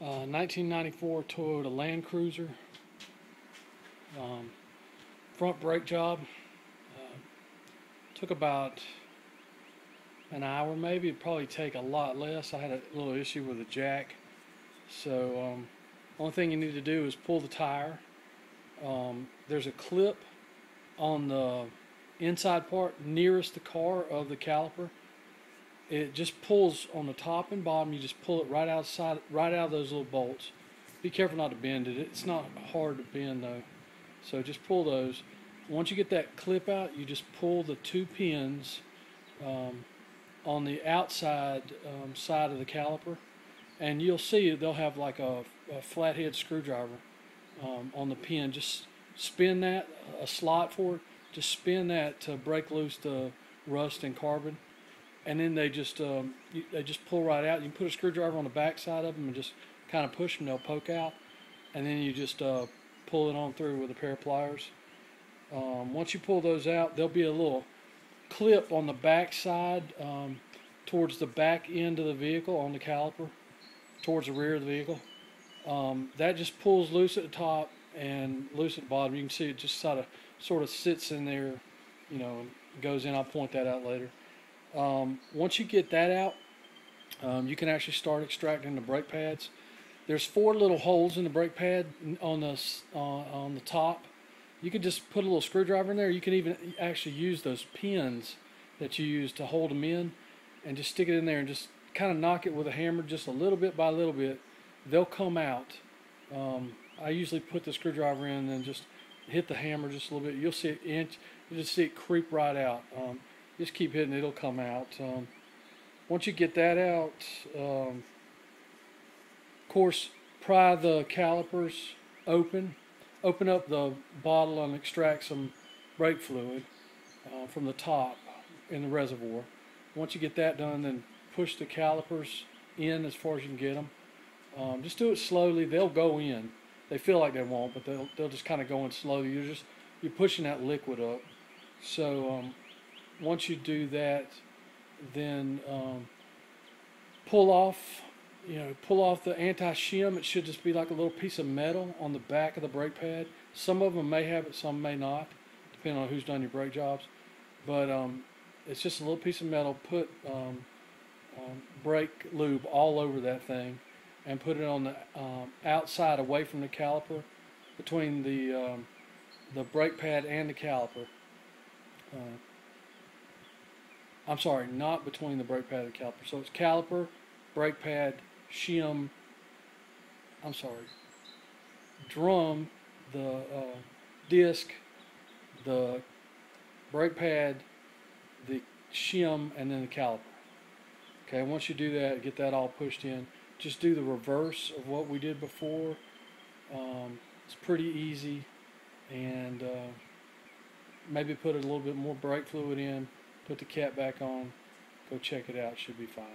1994 Toyota Land Cruiser. Front brake job. Took about an hour maybe. It'd probably take a lot less. I had a little issue with the jack. So only thing you need to do is pull the tire. There's a clip on the inside part nearest the car of the caliper. It just pulls on the top and bottom. You just pull it right outside, right out of those little bolts. Be careful not to bend it. It's not hard to bend though. So just pull those. Once you get that clip out, you just pull the two pins on the outside side of the caliper, and you'll see they'll have like a flathead screwdriver on the pin. Just spin that, a slot for it. Just spin that to break loose the rust and carbon, and then they just pull right out. You can put a screwdriver on the back side of them and just kind of push them. They'll poke out, and then you just pull it on through with a pair of pliers. Once you pull those out, there'll be a little clip on the back side towards the back end of the vehicle on the caliper, towards the rear of the vehicle. That just pulls loose at the top and loose at the bottom. You can see it just sort of sits in there, you know, and goes in. I'll point that out later. Once you get that out, you can actually start extracting the brake pads. There's 4 little holes in the brake pad on the top. You could just put a little screwdriver in there. You can even actually use those pins that you use to hold them in and just stick it in there and just kind of knock it with a hammer just a little bit by little bit. They'll come out. I usually put the screwdriver in and then just hit the hammer just a little bit. You'll see it you'll just see it creep right out. Just keep hitting it, it'll come out. Once you get that out, of course, pry the calipers open. Open up the bottle and extract some brake fluid from the top in the reservoir. Once you get that done, then push the calipers in as far as you can get them. Just do it slowly. They'll go in. They feel like they won't, but they'll just kind of go in slowly. You're pushing that liquid up. So once you do that, then pull off the anti-shim. It should just be like a little piece of metal on the back of the brake pad. Some of them may have it, some may not, depending on who's done your brake jobs. But it's just a little piece of metal. Put brake lube all over that thing and put it on the outside away from the caliper, between the brake pad and the caliper. I'm sorry, not between the brake pad and the caliper. So it's caliper, brake pad, shim, drum, the disc, the brake pad, the shim, and then the caliper. Okay, once you do that, get that all pushed in, just do the reverse of what we did before. It's pretty easy, and maybe put a little bit more brake fluid in, put the cap back on, go check it out, should be fine.